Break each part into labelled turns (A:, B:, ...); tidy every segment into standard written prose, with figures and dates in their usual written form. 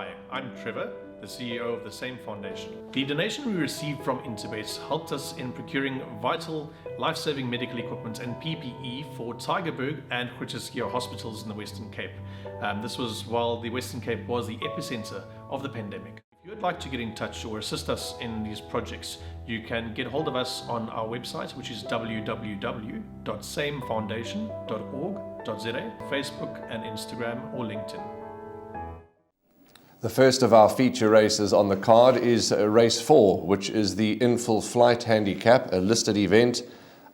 A: Hi, I'm Trevor, the CEO of the same foundation. The donation we received from Interbet helped us in procuring vital, life-saving medical equipment and PPE for Tygerberg and Groote hospitals in the Western Cape. This was while the Western Cape was the epicenter of the pandemic. If you would like to get in touch or assist us in these projects, you can get hold of us on our website, which is www.samefoundation.org.za, Facebook and Instagram or LinkedIn.
B: The first of our feature races on the card is race 4, which is the In-Full Flight Handicap, a listed event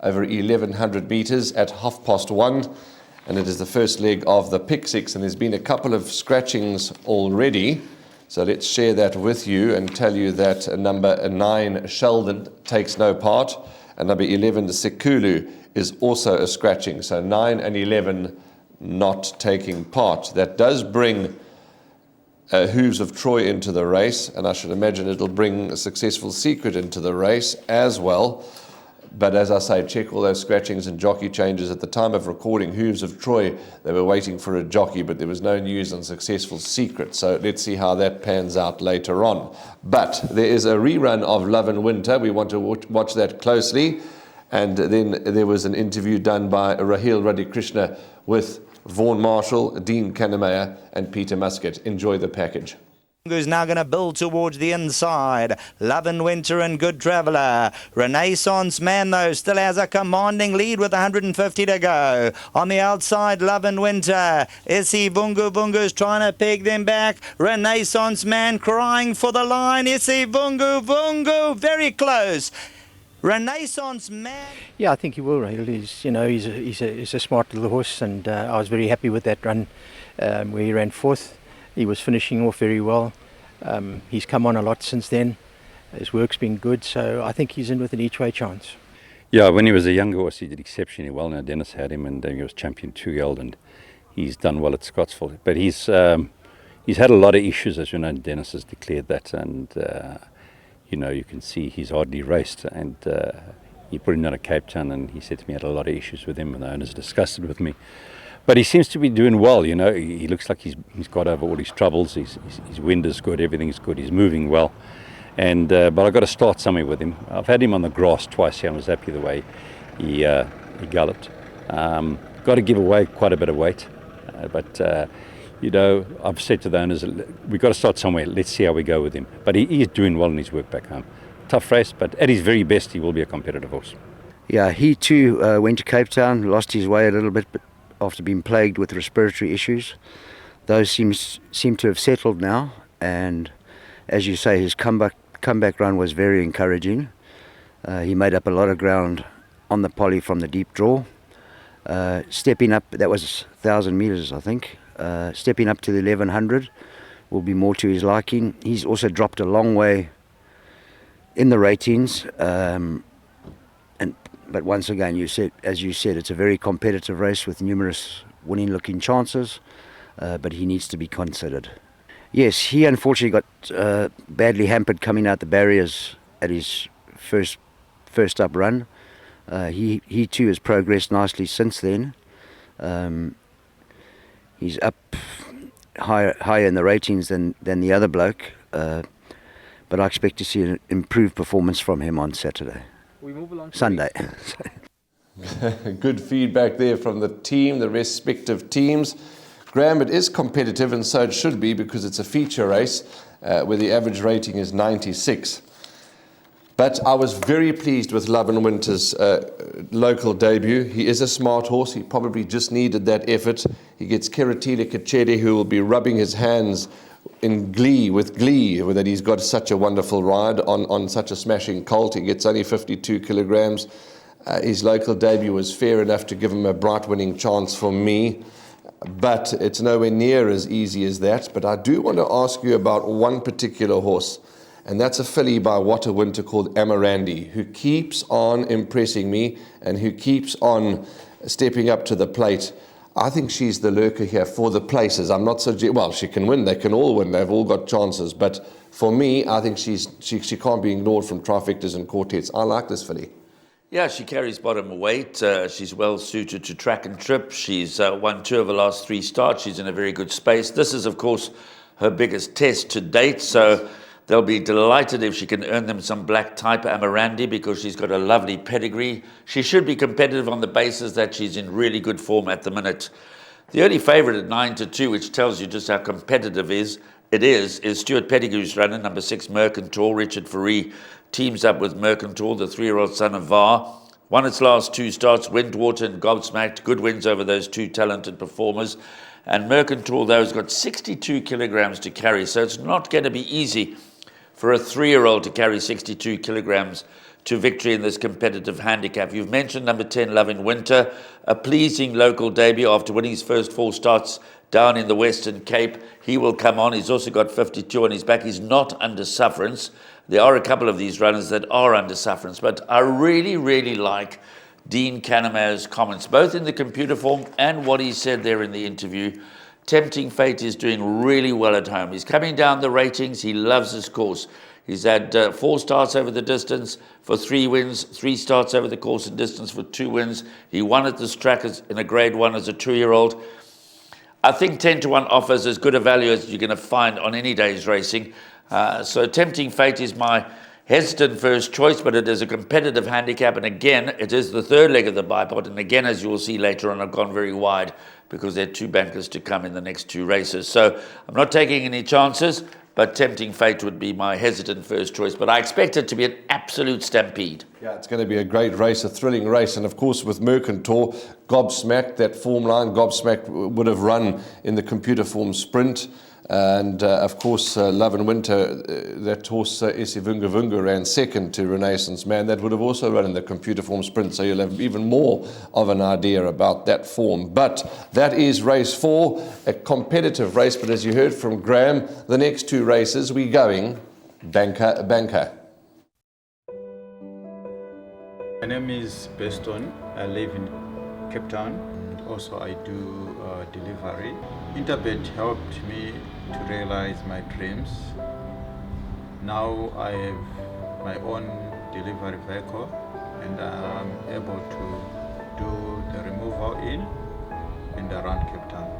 B: over 1100 meters at 1:30, and it is the first leg of the pick six, and there's been a couple of scratchings already. So let's share that with you and tell you that number 9, Sheldon, takes no part, and number 11, Sekulu, is also a scratching. So 9 and 11 not taking part. That does bring Hooves of Troy into the race, and I should imagine it'll bring a Successful Secret into the race as well. But as I say, check all those scratchings and jockey changes. At the time of recording Hooves of Troy, they were waiting for a jockey, but there was no news on Successful Secret. So let's see how that pans out later on. But there is a rerun of Love and Winter. We want to watch that closely. And then there was an interview done by Raheel Radhikrishna with Vaughan Marshall, Dean Kannemeyer and Peter Muscat. Enjoy the package.
C: Who's now going to build towards the inside. Love and Winter and Good Traveller. Renaissance Man, though, still has a commanding lead with 150 to go. On the outside, Love and Winter. Isi Vungu Vungu's trying to peg them back. Renaissance Man crying for the line. Isi Vungu Vungu, very close. Renaissance Man.
D: Yeah, I think he will. He's a smart little horse, and I was very happy with that run where he ran fourth. He was finishing off very well. He's come on a lot since then. His work's been good, so I think he's in with an each-way chance.
E: Yeah, when he was a younger horse, he did exceptionally well. Now Dennis had him, and he was champion 2-year-old, and he's done well at Scottsville. But he's had a lot of issues, as you know. Dennis has declared that, and you can see he's hardly raced. And he put him down at Cape Town, and he said to me he had a lot of issues with him, and the owners discussed it with me. But he seems to be doing well, He looks like he's got over all his troubles. His wind is good, everything's good. He's moving well. And but I've got to start somewhere with him. I've had him on the grass twice here. I was happy the way he galloped. Got to give away quite a bit of weight. But I've said to the owners, we've got to start somewhere. Let's see how we go with him. But he is doing well in his work back home. Tough race, but at his very best, he will be a competitive horse.
F: Yeah, he too went to Cape Town, lost his way a little bit, but after being plagued with respiratory issues. Those seem to have settled now, and as you say, his comeback run was very encouraging. He made up a lot of ground on the poly from the deep draw. Stepping up, that was 1,000 metres I think, stepping up to the 1,100 will be more to his liking. He's also dropped a long way in the ratings, but once again, as you said, it's a very competitive race with numerous winning-looking chances, but he needs to be considered. Yes, he unfortunately got badly hampered coming out the barriers at his first up run. He too has progressed nicely since then. He's up higher in the ratings than the other bloke, but I expect to see an improved performance from him on Saturday.
D: We move along to
F: Sunday.
B: Good feedback there from the team, the respective teams. Graham, it is competitive, and so it should be, because it's a feature race where the average rating is 96. But I was very pleased with Love and Winter's local debut. He is a smart horse. He probably just needed that effort. He gets Keratila Kachede, who will be rubbing his hands in glee that he's got such a wonderful ride on such a smashing colt. He gets only 52 kilograms. His local debut was fair enough to give him a bright winning chance for me, but it's nowhere near as easy as that. But I do want to ask you about one particular horse, and that's a filly by What a Winter called Amarandi, who keeps on impressing me and who keeps on stepping up to the plate. I think she's the lurker here for the places. I'm not well, she can win. They can all win. They've all got chances. But for me, I think she can't be ignored from trifectas and quartets. I like this filly.
G: Yeah, she carries bottom weight. She's well suited to track and trip. She's won 2 of her last 3 starts. She's in a very good space. This is, of course, her biggest test to date. So they'll be delighted if she can earn them some black type Amarandi, because she's got a lovely pedigree. She should be competitive on the basis that she's in really good form at the minute. The early favourite at 9-2, which tells you just how competitive it is Stuart Pettigrew's runner, number 6 Mercantile. Richard Faree teams up with Mercantile, the 3-year-old son of VAR. Won its last 2 starts, Windwater and Gobsmacked. Good wins over those 2 talented performers. And Mercantile, though, has got 62 kilograms to carry, so it's not going to be easy for a 3-year-old to carry 62 kilograms to victory in this competitive handicap. You've mentioned number 10, Love in Winter, a pleasing local debut after winning his first 4 starts down in the Western Cape. He will come on. He's also got 52 on his back. He's not under sufferance. There are a couple of these runners that are under sufferance, but I really, really like Dean Canamer's comments, both in the computer form and what he said there in the interview. Tempting Fate is doing really well at home. He's coming down the ratings. He loves this course. He's had 4 starts over the distance for 3 wins, 3 starts over the course and distance for 2 wins. He won at this track in a grade 1 as a 2-year-old. I think 10-1 offers as good a value as you're going to find on any day's racing. So Tempting Fate is my hesitant first choice, but it is a competitive handicap. And again, it is the 3rd leg of the bipod. And again, as you will see later on, I've gone very wide because there are 2 bankers to come in the next 2 races. So I'm not taking any chances, but Tempting Fate would be my hesitant first choice. But I expect it to be an absolute stampede.
B: Yeah, it's going to be a great race, a thrilling race. And of course, with Mercantile, Gobsmacked, that form line, Gobsmacked would have run in the computer form sprint. And of course, Love in Winter, that horse Isivunga Vunga ran second to Renaissance Man. That would have also run in the computer form sprint, so you'll have even more of an idea about that form. But that is race 4, a competitive race. But as you heard from Graham, the next 2 races, we're going banker.
H: My name is Beston. I live in Cape Town. Also, I do delivery. Interbet helped me to realize my dreams. Now I have my own delivery vehicle and I'm able to do the removal in and around Cape Town.